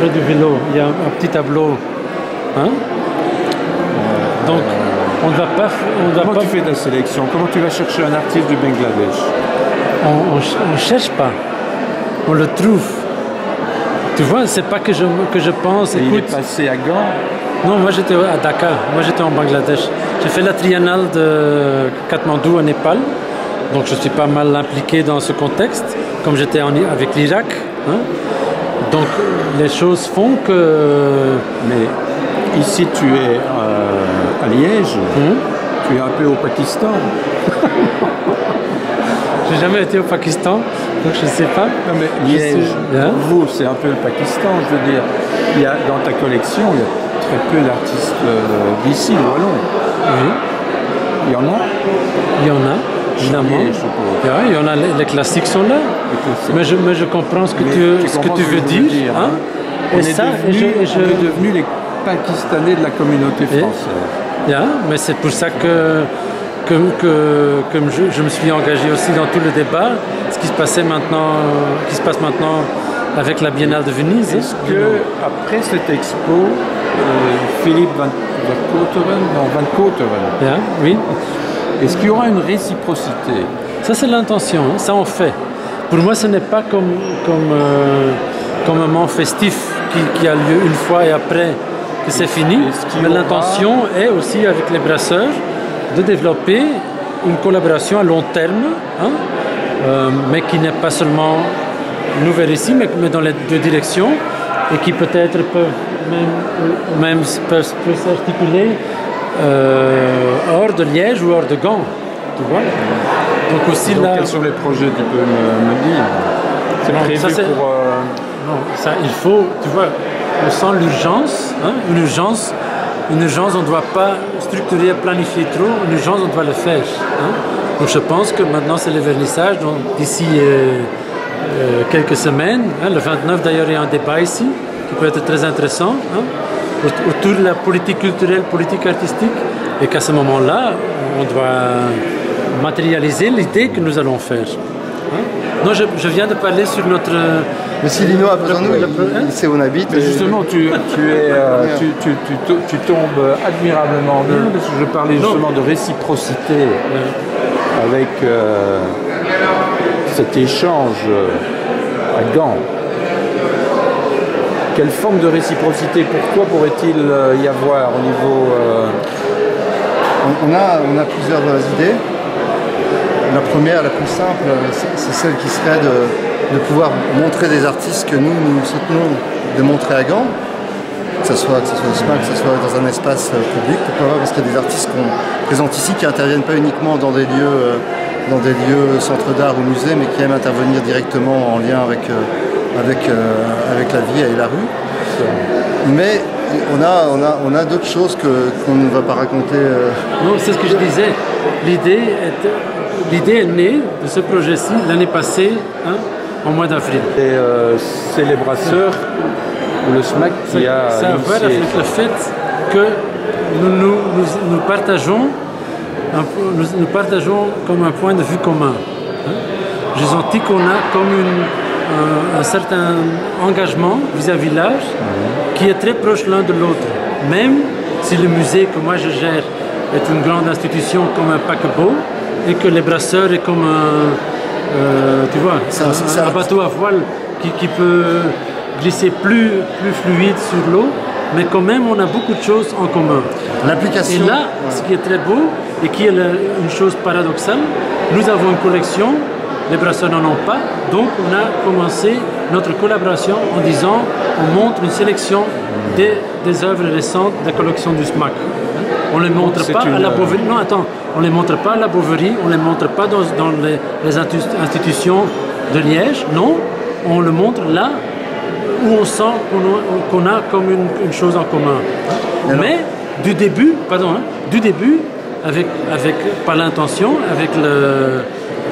près du vélo, il y a un petit tableau. Hein? Donc, on ne va pas... Comment tu fais ta sélection? Comment tu vas chercher un artiste du Bangladesh? On ne cherche pas, on le trouve. Tu vois, c'est pas que je pense... Et écoute, il est passé à Gand? Non, moi j'étais à Dakar, moi j'étais en Bangladesh. J'ai fait la triennale de Katmandou au Népal, donc je suis pas mal impliqué dans ce contexte, comme j'étais avec l'Irak. Hein. Donc les choses font que... Mais ici tu es à Liège, tu es un peu au Pakistan. J'ai jamais été au Pakistan, donc je ne sais pas. Non, mais Liège, vous, c'est un peu le Pakistan, je veux dire. Il y a, dans ta collection, il y a très peu d'artistes d'ici, de Wallon. Oui. Il y en a? Il y en a, évidemment. Il y en a, les classiques sont là. Mais je comprends ce que tu veux dire. Hein? On est devenus les Pakistanais de la communauté française. Mais c'est pour ça que je me suis engagé aussi dans tout le débat, ce qui se passe maintenant avec la Biennale de Venise. Est-ce que après cette expo, Philippe Van Kooteren, oui. Est-ce qu'il y aura une réciprocité? Ça c'est l'intention, hein, ça on fait. Pour moi ce n'est pas comme un moment festif qui a lieu une fois et après que c'est fini, mais l'intention est aussi avec les brasseurs de développer une collaboration à long terme, hein, mais qui n'est pas seulement nouvelle ici, mais dans les deux directions, et qui peut-être peuvent s'articuler hors de Liège ou hors de Gand, tu vois. Donc aussi donc, là... quels sont les projets, tu peux me dire? C'est prévu ça, pour... Non, ça, il faut, tu vois, on sent l'urgence, hein, une urgence, on ne doit pas structurer, planifier trop, une urgence, on doit le faire. Hein. Donc je pense que maintenant c'est le vernissage, donc d'ici quelques semaines, hein, le 29 d'ailleurs il y a un débat ici, qui peut être très intéressant, hein, autour de la politique culturelle, politique artistique, et qu'à ce moment-là, on doit matérialiser l'idée que nous allons faire. Hein. Non, je viens de parler sur notre... Monsieur Lino a besoin de nous, il sait où on habite. Mais justement, tu tombes admirablement bien, parce que je parlais justement de réciprocité avec cet échange à Gand. Quelle forme de réciprocité, pourquoi pourrait-il y avoir au niveau... On a plusieurs idées. La première, la plus simple, c'est celle qui serait de pouvoir montrer des artistes que nous soutenons de montrer à Gand, que ce soit au SMAC, que ce soit dans un espace public, pourquoi pas, parce qu'il y a des artistes qu'on présente ici qui n'interviennent pas uniquement dans des lieux centres d'art ou musées, mais qui aiment intervenir directement en lien avec la vie et la rue. Mais on a d'autres choses qu'on ne va pas raconter. Non, c'est ce que je disais. L'idée est née de ce projet-ci l'année passée, hein, en mois d'avril. Et c'est les brasseurs ou le SMAC qui a ça a à voir avec le fait que nous partageons comme un point de vue commun. Hein. J'ai senti qu'on a comme un certain engagement vis-à-vis de l'art qui est très proche l'un de l'autre. Même si le musée que moi je gère est une grande institution comme un paquebot et que les brasseurs est comme tu vois, un bateau à voile qui peut glisser plus fluide sur l'eau, mais quand même on a beaucoup de choses en commun. L'application. Et là, ce qui est très beau et qui est une chose paradoxale, nous avons une collection, les brasseurs n'en ont pas, donc on a commencé notre collaboration en disant on montre une sélection des œuvres récentes de la collection du SMAC. On ne les montre pas à la Bouverie. Non, attends, on ne les montre pas à la Bouverie, on ne les montre pas dans les institutions de Liège, non, on le montre là où on sent qu'on a comme une chose en commun. Mais du début, par l'intention, avec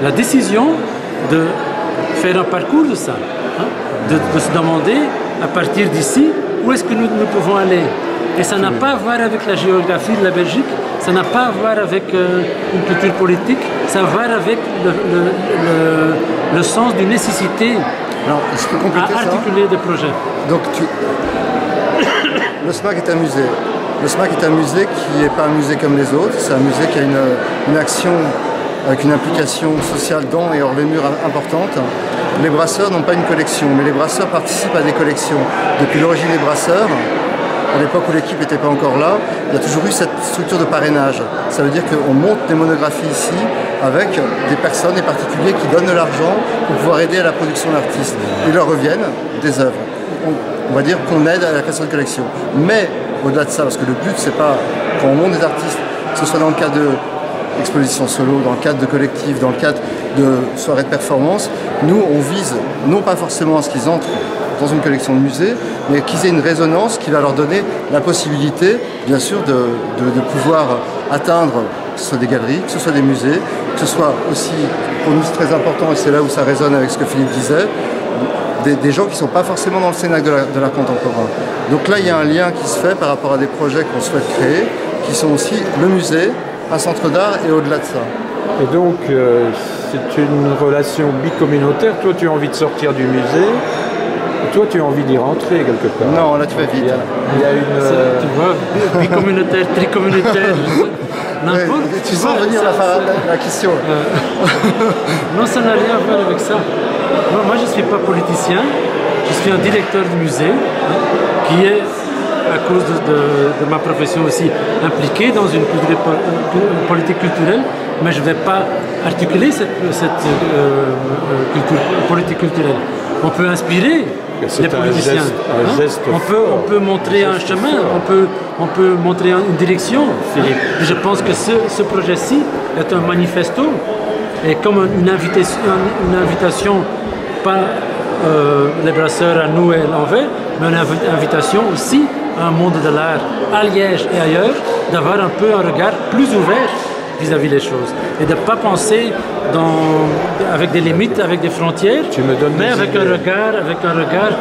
la décision de faire un parcours de ça, hein, de se demander à partir d'ici où est-ce que nous pouvons aller. Et ça n'a pas à voir avec la géographie de la Belgique, ça n'a pas à voir avec une culture politique, ça a à voir avec le sens d'une nécessité Alors, je peux compléter à articuler des projets. Donc, le SMAC est un musée. Le SMAC est un musée qui n'est pas un musée comme les autres. C'est un musée qui a une action avec une implication sociale dans et hors les murs importante. Les brasseurs n'ont pas une collection, mais les brasseurs participent à des collections. Depuis l'origine des brasseurs, à l'époque où l'équipe n'était pas encore là, il y a toujours eu cette structure de parrainage. Ça veut dire qu'on monte des monographies ici avec des personnes, des particuliers qui donnent de l'argent pour pouvoir aider à la production d'artistes. Ils leur reviennent des œuvres. On va dire qu'on aide à la création de collection. Mais au-delà de ça, parce que le but, c'est pas quand on monte des artistes, que ce soit dans le cadre d'expositions solo, dans le cadre de collectifs, dans le cadre de soirées de performance, nous, on vise non pas forcément à ce qu'ils entrent dans une collection de musée, mais qu'ils aient une résonance qui va leur donner la possibilité, bien sûr, de pouvoir atteindre, que ce soit des galeries, que ce soit des musées, que ce soit aussi, pour nous c'est très important, et c'est là où ça résonne avec ce que Philippe disait, des gens qui ne sont pas forcément dans le Cénacle de l'art contemporain. Donc là, il y a un lien qui se fait par rapport à des projets qu'on souhaite créer, qui sont aussi le musée, un centre d'art et au-delà de ça. Et donc, c'est une relation bicommunautaire. Toi, tu as envie de sortir du musée. Toi, tu as envie d'y rentrer quelque part. Non, là, tu vas vite. Il y a une... Tu vois, bicommunautaire, tricommunautaire, n'importe. Ouais, tu sens venir la question. Non, ça n'a rien à voir avec ça. Non, moi, je ne suis pas politicien. Je suis un directeur de musée qui est, à cause de ma profession aussi, impliqué dans une politique culturelle, mais je ne vais pas articuler cette politique culturelle. On peut inspirer les politiciens. On peut montrer un chemin, on peut montrer une direction. Philippe. Je pense que ce projet-ci est un manifesto et comme une invitation pas les brasseurs à nous et l'envers, mais une invitation aussi à un monde de l'art à Liège et ailleurs, d'avoir un peu un regard plus ouvert vis-à-vis des choses et de ne pas penser avec des limites, avec des frontières, mais avec un regard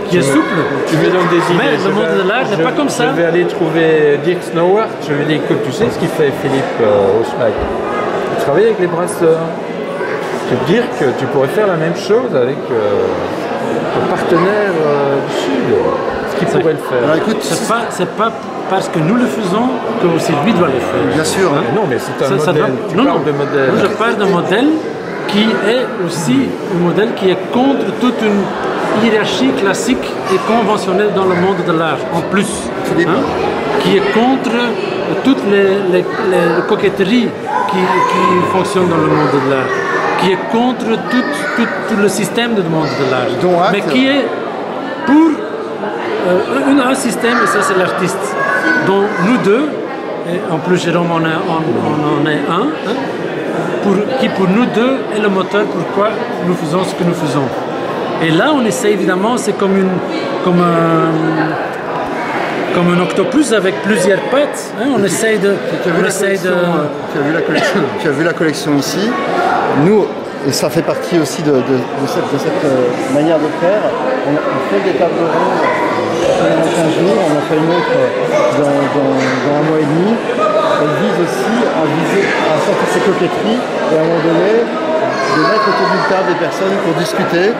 qui est souple. Tu me donnes des idées. Mais le monde de l'art n'est pas comme ça. Je vais aller trouver Dirk Snowart. Je vais dire, écoute, tu sais ce qu'il fait Philippe au SMAC? Il travaille avec les brasseurs. Je veux dire que tu pourrais faire la même chose avec ton partenaire du Sud. Ce qu'il pourrait le faire. Alors, écoute, c'est pas parce que nous le faisons que aussi lui doit le faire. Bien sûr. Hein? Non, mais c'est un modèle. Tu parles de modèle. Moi, je parle d'un modèle qui est aussi un modèle qui est contre toute une hiérarchie classique et conventionnelle dans le monde de l'art, en plus. Qui est contre toutes les coquetteries qui fonctionnent dans le monde de l'art. Qui est contre tout le système du monde de l'art. Mais qui est pour un système, et ça c'est l'artiste, dont nous deux, et en plus Jérôme en est un, qui pour nous deux est le moteur pourquoi nous faisons ce que nous faisons. Et là on essaie évidemment, c'est comme un octopus avec plusieurs pattes, hein, on essaye de... Tu as vu la collection ici. Nous, et ça fait partie aussi de cette manière de faire, on fait des tables rondes pendant 15 jours, on en fait une autre dans un mois et demi. Elle vise aussi à sortir ses coquetteries et à un moment donné de mettre autour d'une table des personnes pour discuter,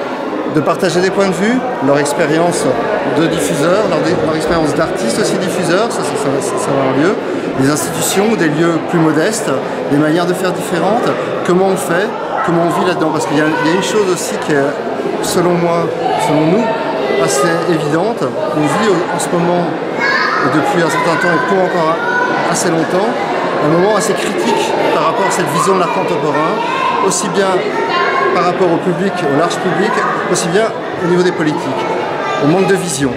de partager des points de vue, leur expérience de diffuseurs, leur expérience d'artistes aussi diffuseurs, ça va avoir lieu, des institutions, des lieux plus modestes, des manières de faire différentes, comment on fait, comment on vit là-dedans. Parce qu'il y a une chose aussi qui est, selon nous, assez évidente. On vit en ce moment, et depuis un certain temps, et pour encore assez longtemps, un moment assez critique par rapport à cette vision de l'art contemporain, aussi bien par rapport au public, au large public, aussi bien au niveau des politiques. On manque de vision.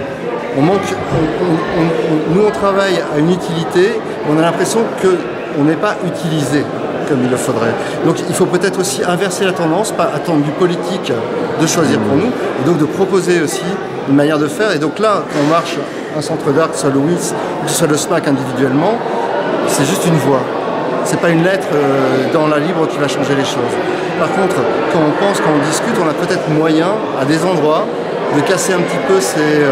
Nous, on travaille à une utilité, on a l'impression qu'on n'est pas utilisé comme il le faudrait. Donc il faut peut-être aussi inverser la tendance, pas attendre du politique de choisir pour nous, et donc de proposer aussi une manière de faire. Et donc là, quand on marche un centre d'art, que ce soit Louis ou que ce soit le SMAC individuellement, c'est juste une voix. C'est pas une lettre dans la libre qui va changer les choses. Par contre, quand on pense, quand on discute, on a peut-être moyen, à des endroits, de casser un petit peu ces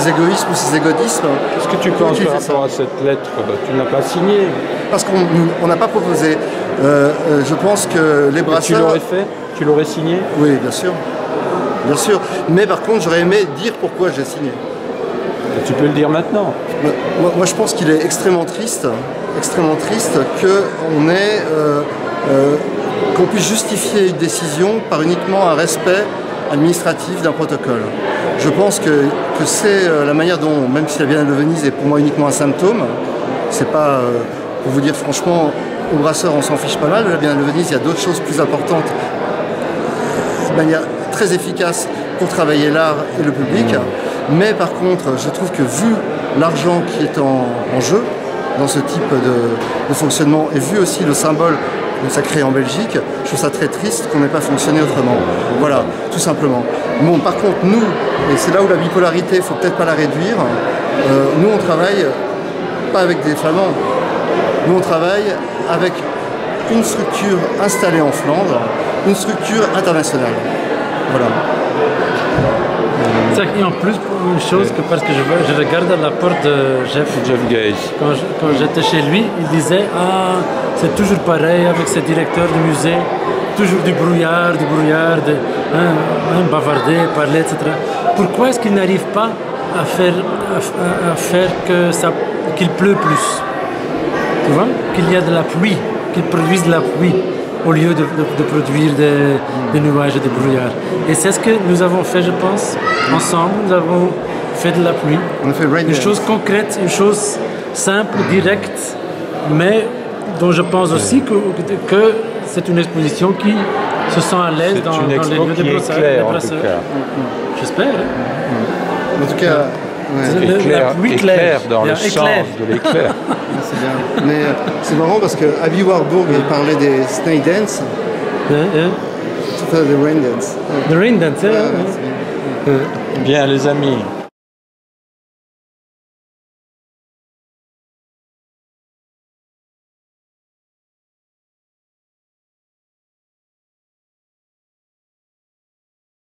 égoïsmes ou ces égodismes. Qu'est-ce que tu penses par rapport à cette lettre? Tu ne l'as pas signée. Parce qu'on n'a pas proposé. Je pense que les brasseurs... Tu l'aurais fait? Tu l'aurais signé? Oui, bien sûr. bien sûr. Mais par contre, j'aurais aimé dire pourquoi j'ai signé. Et tu peux le dire maintenant. Moi, je pense qu'il est extrêmement triste qu'on puisse justifier une décision par uniquement un respect administratif d'un protocole. Je pense que c'est la manière dont, même si la Biennale de Venise est pour moi uniquement un symptôme, c'est pas, pour vous dire franchement, au Brasseur on s'en fiche pas mal, de la Biennale de Venise il y a d'autres choses plus importantes, de manière très efficace pour travailler l'art et le public, mais par contre je trouve que vu l'argent qui est en jeu dans ce type de fonctionnement et vu aussi le symbole que ça crée en Belgique, je trouve ça très triste qu'on n'ait pas fonctionné autrement. Voilà, tout simplement. Bon, par contre, nous, et c'est là où la bipolarité, il ne faut peut-être pas la réduire, nous on travaille pas avec des Flamands, nous on travaille avec une structure installée en Flandre, une structure internationale. Voilà. Et en plus, une chose, que parce que je regarde à la porte de Jeff Gage. Quand j'étais chez lui, il disait « Ah, c'est toujours pareil avec ce directeur du musée, toujours du brouillard, bavarder, parler, etc. » Pourquoi est-ce qu'il n'arrive pas à faire qu'il pleut plus? Tu vois? Qu'il y a de la pluie, qu'il produise de la pluie au lieu de produire des nuages et des brouillards. Et c'est ce que nous avons fait, je pense, ensemble. Nous avons fait de la pluie. On a fait une chose concrète, une chose simple, directe, mais dont je pense aussi que c'est une exposition qui se sent à l'aise dans les lieux des brasseurs. J'espère. En tout cas, la pluie claire dans le sens de l'éclair. C'est bien. Mais c'est marrant parce que Abby Warburg il parlait des Snake Dance. The Rain Dance. The Rain Dance, Bien les amis.